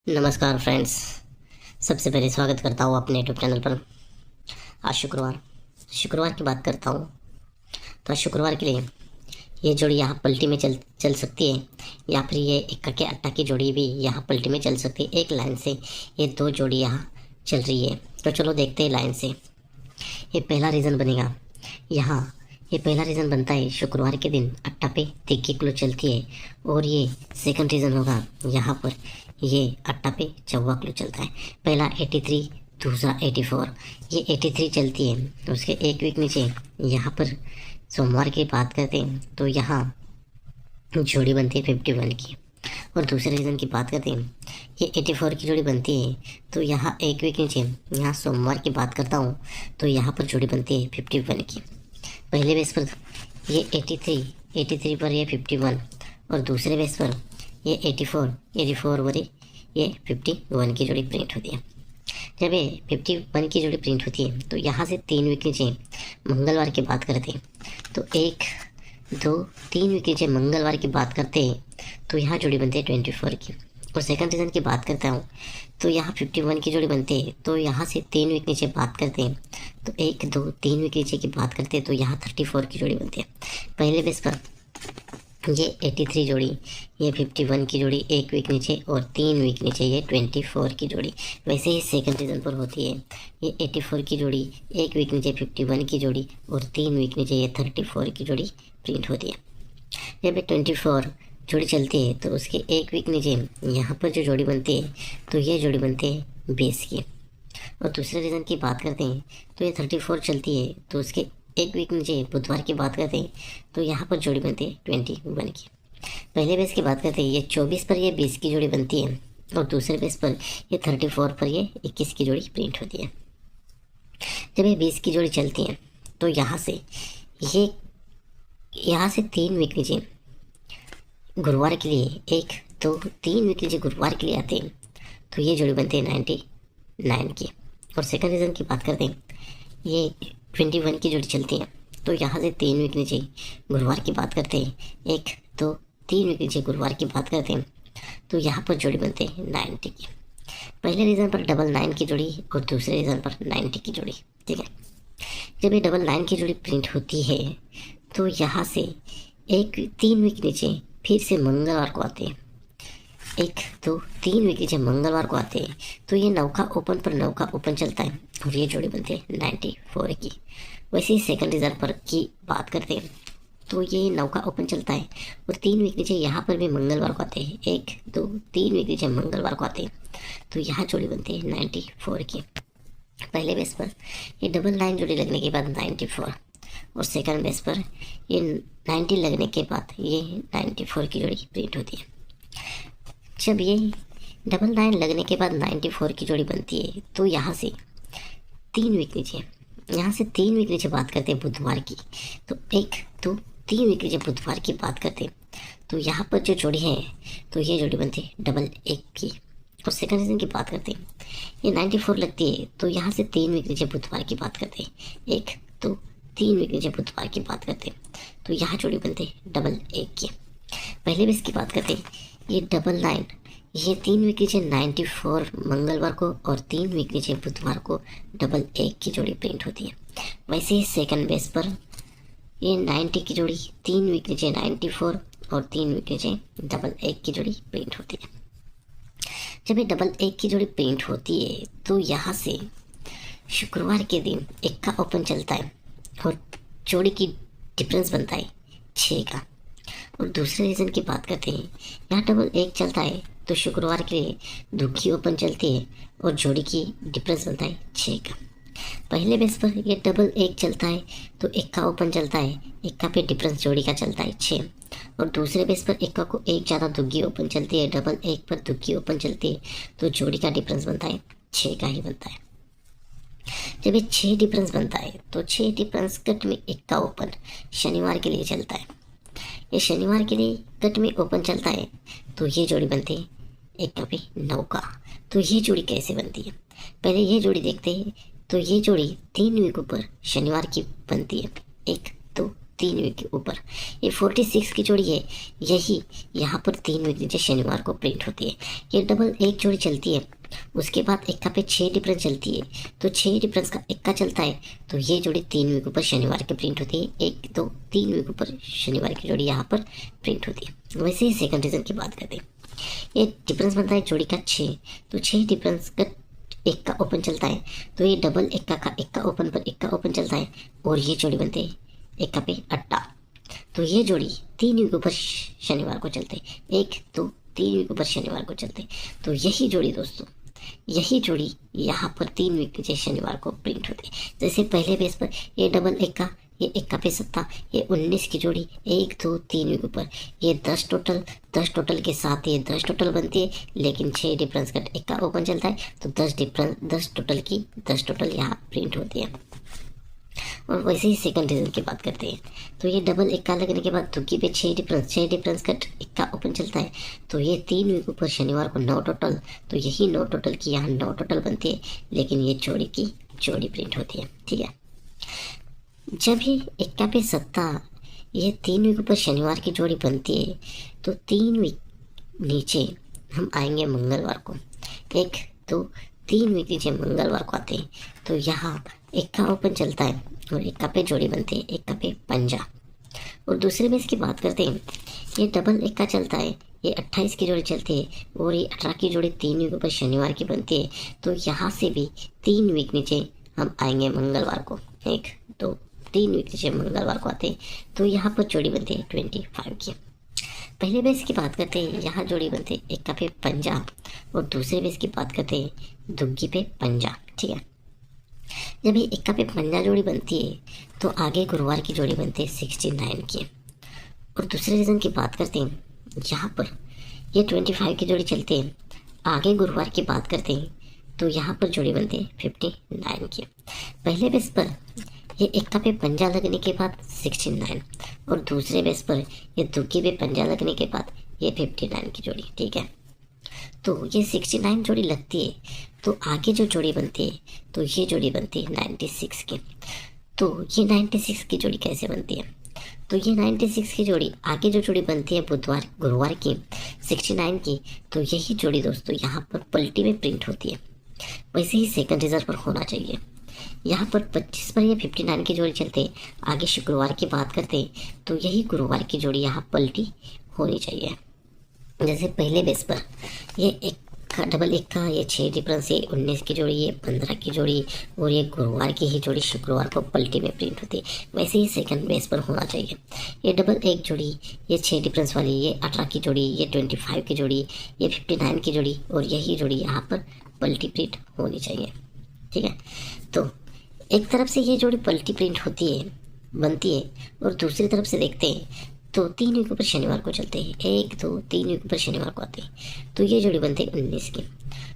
नमस्कार फ्रेंड्स। सबसे पहले स्वागत करता हूँ अपने यूट्यूब चैनल पर। आज शुक्रवार की बात करता हूँ। तो आज शुक्रवार के लिए ये जोड़ी यहाँ पलटी में चल चल सकती है, या फिर ये इक्का के अट्टा की जोड़ी भी यहाँ पलटी में चल सकती है। एक लाइन से ये दो जोड़ी यहाँ चल रही है। तो चलो देखते हैं लाइन से। ये पहला रीज़न बनेगा यहाँ। ये पहला रीज़न बनता है शुक्रवार के दिन अट्टा पे तिक्की क्लो चलती है, और ये सेकंड रीज़न होगा यहाँ पर ये अट्टा पे चौवा क्लो चलता है। पहला 83, दूसरा 84। ये 83 चलती है, तो उसके एक वीक नीचे यहाँ पर सोमवार की बात करते हैं तो यहाँ जोड़ी बनती है 51 की। और दूसरे रीज़न की बात करते हैं, ये 84 की जोड़ी बनती है, तो यहाँ एक वीक नीचे यहाँ सोमवार की बात करता हूँ तो यहाँ पर जोड़ी बनती है 51 की। पहले बेस पर ये 83 पर ये 51, और दूसरे बेस पर ये 84 पर ये 51 की जोड़ी प्रिंट होती है। जब ये 51 की जोड़ी प्रिंट होती है तो यहाँ से 3 वीक नीचे मंगलवार की बात करते हैं तो 1, 2, 3 वीक नीचे मंगलवार की बात करते हैं तो यहाँ जोड़ी बनती है 24 की। और सेकंड रीज़न की बात करता हूँ तो यहाँ 51 की जोड़ी बनती है, तो यहाँ से 3 वीक नीचे बात करते हैं तो 1, 2, 3 वीक नीचे की बात करते हैं तो यहाँ 34 की जोड़ी बनती है। पहले बेस पर ये 83 जोड़ी, ये 51 की जोड़ी एक वीक नीचे, और 3 वीक नीचे ये 24 की जोड़ी। वैसे ही सेकंड रीज़न पर होती है ये 84 की जोड़ी, एक वीक नीचे 51 की जोड़ी, और 3 वीक नीचे ये 34 की जोड़ी प्रिंट होती है। जब ये 24 जोड़ी चलती है तो उसके एक वीक नीचे यहाँ पर जो जोड़ी बनती है तो ये जोड़ी बनती है 20 की। और दूसरे रीज़न की बात करते हैं तो ये 34 चलती है, तो उसके एक वीक नीचे बुधवार की बात करते हैं तो यहाँ पर जोड़ी बनती है 21 की। पहले बेस की बात करते हैं, ये 24 पर ये 20 की जोड़ी बनती है, और दूसरे बेस पर ये 34 पर ये 21 की जोड़ी प्रिंट होती है। जब ये 20 की जोड़ी चलती है तो यहाँ से 3 वीक नीचे गुरुवार के लिए 1, 2, 3 वीक नीचे गुरुवार के लिए आते हैं तो ये जोड़ी बनती है 99 की। और सेकंड रीज़न की बात करते हैं, ये 21 की जोड़ी चलती है तो यहाँ से 3 वीक नीचे गुरुवार की बात करते हैं, 1, 2, 3 वीक नीचे गुरुवार की बात करते हैं तो यहाँ पर जोड़ी बनते हैं 90 की। पहले रीज़न पर 99 की जोड़ी और दूसरे रीज़न पर 90 की जोड़ी, ठीक है। जब ये 99 की जोड़ी प्रिंट होती है तो यहाँ से 3 वीक नीचे फिर से मंगलवार को आते हैं, 1, 2, 3 वीक नीचे मंगलवार को आते हैं तो ये नौका ओपन चलता है, और ये जोड़ी बनती है 94 की। वैसे ही सेकंड रीज़न पर की बात करते हैं तो ये नौका ओपन चलता है, और 3 वीक नीचे यहाँ पर भी मंगलवार को आते हैं, 1, 2, 3 वीक नीचे मंगलवार को आते हैं तो यहाँ जोड़ी बनती है 94 की। पहले बेस पर ये 99 जोड़ी लगने के बाद 94, और सेकंड बेस पर ये 90 लगने के बाद ये 94 की जोड़ी प्रिंट होती है। जब ये 99 लगने के बाद 94 की जोड़ी बनती है तो यहाँ से 3 वीक नीचे बात करते हैं बुधवार की, तो 1, 2, 3 वीक नीचे बुधवार की बात करते हैं तो यहाँ पर जो जोड़ी है तो ये जोड़ी बनती है 1 की। और सेकंड रीज़न की बात करते हैं, ये 94 लगती है तो यहाँ से 3 वीक नीचे बुधवार की बात करते हैं, 1, 2, 3 वीक नीचे बुधवार की बात करते हैं तो यहाँ जोड़ी बनती है 1 की। पहले भी इसकी बात करते हैं, ये 99, ये 3 वीक नीचे 94 मंगलवार को, और 3 वीक नीचे बुधवार को 1 की जोड़ी प्रिंट होती है। वैसे ही सेकंड बेस पर ये 90 की जोड़ी 3 वीक नीचे 94 और 3 वीक नीचे 1 की जोड़ी प्रिंट होती है। जब ये 1 की जोड़ी प्रिंट होती है तो यहाँ से शुक्रवार के दिन 1 का ओपन चलता है, और जोड़ी की डिफरेंस बनता है 6 का। और दूसरे रीज़न की बात करते हैं, यहाँ 1 चलता है तो शुक्रवार के लिए 2 की ओपन चलती है, और जोड़ी की डिफरेंस बनता है 6 का। पहले बेस पर ये 1 चलता है तो 1 का ओपन चलता है, 1 का पे डिफरेंस जोड़ी का चलता है 6। और दूसरे बेस पर 1 को 1 ज़्यादा 2 की ओपन चलती है, 1 पर 2 की ओपन चलती है तो जोड़ी का डिफरेंस बनता है 6 का ही बनता है। जब ये 6 डिफरेंस बनता है तो 6 डिफरेंस कट में 1 का ओपन शनिवार के लिए चलता है, ये शनिवार के लिए कट में ओपन चलता है तो ये जोड़ी बनती है 1 का पे 9 का। तो ये जोड़ी कैसे बनती है, पहले ये जोड़ी देखते हैं। तो ये जोड़ी 3 वीकों पर शनिवार की बनती है, 1, 2, 3 वीक के ऊपर। ये 46 की जोड़ी है, यही यहाँ पर 3 वीक नीचे शनिवार को प्रिंट होती है। ये डबल एक जोड़ी चलती है, उसके बाद इक्का पे 6 डिफरेंस चलती है, तो 6 डिफरेंस का इक्का चलता है, तो ये जोड़ी 3 वीक ऊपर शनिवार के प्रिंट होती है। 1 2 3 वीक ऊपर शनिवार की जोड़ी यहाँ पर प्रिंट होती है। वैसे ही सेकंड रीजन की बात करते हैं। ये डिफरेंस बनता है जोड़ी का 6, तो 6 डिफरेंस का इक्का ओपन चलता है, तो ये डबल इक्का का इक्का ओपन पर इक्का ओपन चलता है, और ये जोड़ी बनते हैं इक्का पे अट्टा, तो ये जोड़ी 3 वीक ऊपर शनिवार को चलते हैं। 1 2 3 वीक ऊपर शनिवार को चलते हैं, तो यही जोड़ी दोस्तों, यही जोड़ी यहाँ पर 3 वीक नीचे शनिवार को प्रिंट होती है। जैसे पहले बेस पर ये डबल इक्का, ये इक्का पे 7, ये 19 की जोड़ी 1 2 3 वीक ऊपर, ये 10 टोटल, 10 टोटल के साथ ये 10 टोटल बनती है, लेकिन 6 डिफरेंस का इक्का ओपन चलता है, तो 10 टोटल की 10 टोटल यहाँ प्रिंट होती है। और वैसे ही सेकंड रीजन की बात करते हैं, तो ये डबल इक्का लगने के बाद दुग्गी पे 6 डिफरेंस का इक्का ओपन चलता है, तो ये 3 वीक ऊपर शनिवार को 9 टोटल, तो यही 9 टोटल की यहाँ 9 टोटल बनती है, लेकिन ये जोड़ी की जोड़ी प्रिंट होती है। ठीक है, जब ये इक्का पे 7 ये 3 वीक ऊपर शनिवार की जोड़ी बनती है, तो 3 वीक नीचे हम आएंगे मंगलवार को। 1 2 3 वीक नीचे मंगलवार को आते हैं, तो यहाँ इक्का ओपन चलता है और इक्का पे जोड़ी बनती है, इक्का पे पंजा। और दूसरे में इसकी बात करते हैं, ये डबल इक्का चलता है, ये 28 की जोड़ी चलती है, और ये 18 की जोड़ी 3 वीक ऊपर शनिवार की बनती है, तो यहाँ से भी 3 वीक नीचे हम आएंगे मंगलवार को। 1 2 3 वीक नीचे मंगलवार को आते हैं, तो यहाँ पर जोड़ी बनती है 25 की। पहले बेस की बात करते हैं, यहाँ जोड़ी बनते हैं इक्का पे पंजा, और दूसरे बेस की बात करते हैं दुग्गी पे पंजा। ठीक है, जब ये इक्का पे पंजा जोड़ी बनती है, तो आगे गुरुवार की जोड़ी बनती है 69 की। और दूसरे रीज़न की बात करते हैं, यहाँ पर ये 25 की जोड़ी चलती है, आगे गुरुवार की बात करते हैं, तो यहाँ पर जोड़ी बनती है 59 की। पहले बेस पर ये इक्का पे पंजा लगने के बाद 69, और दूसरे बेस पर ये दुग्गी पे पंजा लगने के बाद ये 59 की जोड़ी। ठीक है, तो ये 69 जोड़ी लगती है, तो आगे जो जोड़ी बनती है, तो ये जोड़ी बनती है 96 की। तो ये 96 की जोड़ी कैसे बनती है, तो ये 96 की जोड़ी आगे जो जोड़ी बनती है गुरुवार की 69 की, तो यही जोड़ी दोस्तों यहाँ पर पलटी में प्रिंट होती है। वैसे ही सेकंड रिजल्ट पर होना चाहिए। यहाँ पर 25 पर ये 59 की जोड़ी चलते, आगे शुक्रवार की बात करते, तो यही गुरुवार की जोड़ी यहाँ पलटी होनी चाहिए। जैसे पहले बेस पर ये इक्का डबल इक्का, ये 6 डिफरेंस, ये 19 की जोड़ी, ये 15 की जोड़ी, और ये गुरुवार की ही जोड़ी शुक्रवार को पलटी में प्रिंट होती है। वैसे ही सेकंड बेस पर होना चाहिए। ये डबल एक जोड़ी, ये 6 डिफरेंस वाली, ये 18 की जोड़ी, ये 25 की जोड़ी, ये 59 की जोड़ी, और यही जोड़ी यहाँ पर पलटी प्रिंट होनी चाहिए। ठीक है, तो एक तरफ से ये जोड़ी पलटी प्रिंट होती है, बनती है, और दूसरी तरफ से देखते हैं तो 3 वीक ऊपर शनिवार को चलते हैं, 1 2 3 वीक ऊपर शनिवार को आते हैं, तो ये जोड़ी बनते हैं 19 की।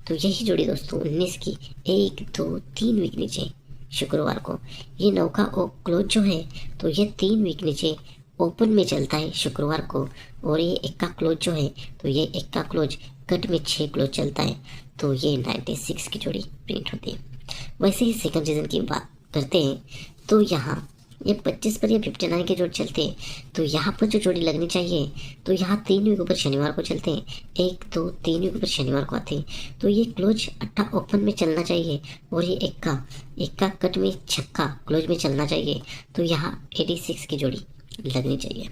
तो यही जोड़ी दोस्तों 19 की 1 2 3 वीक नीचे शुक्रवार को, ये 9 का क्लोज जो है, तो ये 3 वीक नीचे ओपन में चलता है शुक्रवार को, और ये 1 का क्लोज जो है, तो ये 1 का क्लोज कट में 6 क्लोज चलता है, तो ये 96 की जोड़ी प्रिंट होती है। वैसे ही सेकंड रीजन की बात करते हैं, तो यहाँ ये 25 पर ये 59 के जोड़ चलते हैं, तो यहाँ पर जो जोड़ी लगनी चाहिए, तो यहाँ 3 वीक ऊपर शनिवार को चलते हैं, 1 2 3 वीक ऊपर शनिवार को आते हैं, तो ये क्लोज 8 ओपन में चलना चाहिए, और ये 1 का कट में 6 क्लोज में चलना चाहिए, तो यहाँ 86 की जोड़ी लगनी चाहिए।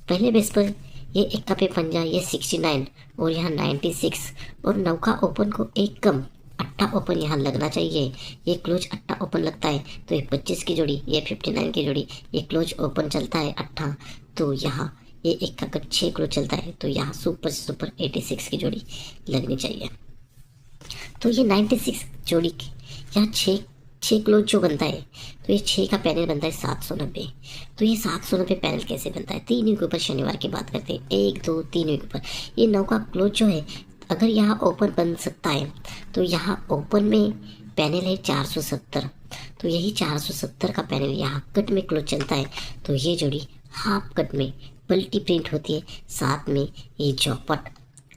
पहले बेस पर ये 1 पे पंजा, ये 69, और यहाँ 96, और 9 का ओपन को 1 कम 8 ओपन यहाँ लगना चाहिए, ये क्लोज 8 ओपन लगता है, तो ये 25 की जोड़ी, ये 59 की जोड़ी, ये क्लोज ओपन चलता है 8, तो यहाँ ये 1 का कट 6 क्लोज चलता है, तो यहाँ सुपर 86 की जोड़ी लगनी चाहिए। तो ये 96 जोड़ी यहाँ 6 क्लोज जो बनता है, तो ये 6 का पैनल बनता है 790। तो ये 790 पैनल कैसे बनता है, 3 वीक ऊपर शनिवार की बात करते हैं, 1 2 3 वीक ऊपर, ये 9 का क्लोज जो है, अगर यहाँ ओपन बन सकता है, तो यहाँ ओपन में पैनल है 470, तो यही 470 का पैनल यहाँ कट में क्लोज चलता है, तो ये जोड़ी हाफ कट में पलटी प्रिंट होती है, साथ में ये चौपट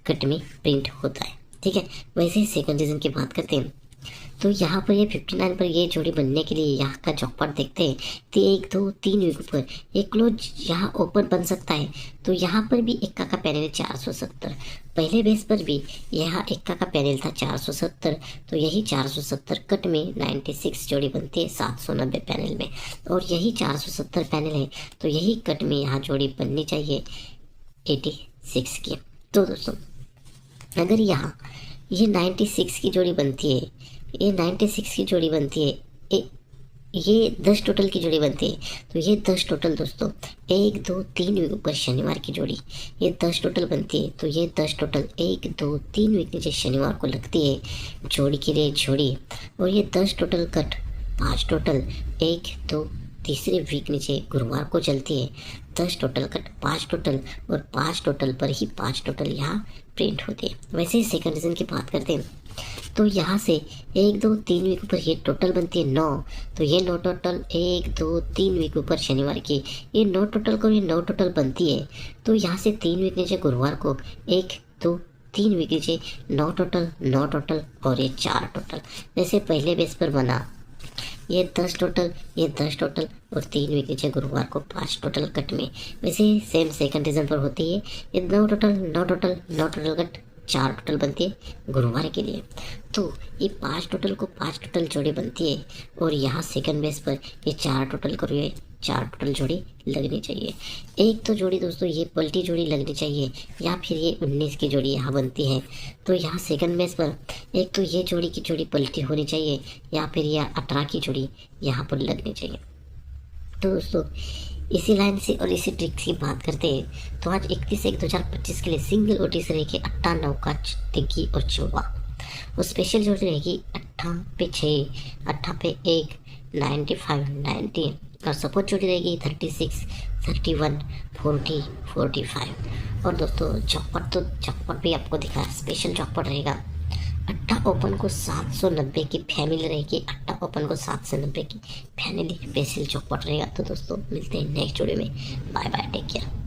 कट में प्रिंट होता है। ठीक है, वैसे ही सेकंड रीजन की बात करते हैं, तो यहाँ पर ये 59 पर ये जोड़ी बनने के लिए यहाँ का जॉकपॉट देखते हैं तो 1 2 3 वीक ऊपर एक क्लोज यहाँ ओपन बन सकता है। तो यहाँ पर भी इक्का का पैनल 470, पहले बेस पर भी यहाँ इक्का का पैनल था 470, तो यही 470 कट में 96 जोड़ी बनती है 790 पैनल में, और यही 470 पैनल है तो यही कट में यहाँ जोड़ी बननी चाहिए 86 की। तो दोस्तों अगर यहाँ ये 96 की जोड़ी बनती है, ये 96 की जोड़ी बनती है, ये 10 टोटल की जोड़ी बनती है, तो ये 10 टोटल दोस्तों 1 2 3 वीक ऊपर शनिवार की जोड़ी ये 10 टोटल बनती है। तो ये 10 टोटल 1 2 3 वीक नीचे शनिवार को लगती है जोड़ी के लिए जोड़ी, और ये 10 टोटल कट 5 टोटल 1 2 तीसरे वीक नीचे गुरुवार को चलती है। 10 टोटल कट 5 टोटल और 5 टोटल पर ही 5 टोटल यहाँ प्रिंट होते हैं। वैसे ही सेकंड रीजन की बात करते हैं तो यहाँ से 1 2 3 वीक ऊपर ये टोटल बनती है 9, तो ये 9 टोटल 1 2 3 वीक ऊपर शनिवार की ये 9 टोटल को ये 9 टोटल बनती है। तो यहाँ से 3 वीक नीचे गुरुवार को 1 2 3 वीक नीचे 9 टोटल और ये 4 टोटल, जैसे पहले बेस पर बना ये 10 टोटल ये 10 टोटल और 3 वीक नीचे गुरुवार को 5 टोटल कट में, वैसे ही सेम सेकंड रीजन पर होती है ये 9 टोटल कट 4 टोटल बनती है गुरुवार के लिए। तो ये 5 टोटल को 5 टोटल जोड़ी बनती है, और यहाँ सेकंड बेस पर ये 4 टोटल को ये 4 टोटल जोड़ी लगनी चाहिए। एक तो जोड़ी दोस्तों ये पलटी जोड़ी लगनी चाहिए, या फिर ये 19 की जोड़ी यहाँ बनती है। तो यहाँ सेकंड बेस पर एक तो ये जोड़ी की जोड़ी पलटी होनी चाहिए, या फिर यह 18 की जोड़ी यहाँ पर लगनी चाहिए। तो दोस्तों इसी लाइन से और इसी ट्रिक की बात करते हैं तो आज 31/1/2025 के लिए सिंगल ओटी से रहेगी 8 9 का तिग्गी और चौवा, और स्पेशल जोड़ी रहेगी 8 पे 6 8 पे 1 95 90, और सपोर्ट जोड़ी रहेगी 36 31 40 45। और दोस्तों जॉकपॉट भी आपको दिखा, स्पेशल जॉकपॉट रहेगा। अट्टा ओपन को 790 की फैमिली रहेगी, अट्टा ओपन को 790 की फैमिली स्पेशल जॉकपॉट रहेगा। तो दोस्तों मिलते हैं नेक्स्ट वीडियो में, बाय बाय, टेक केयर।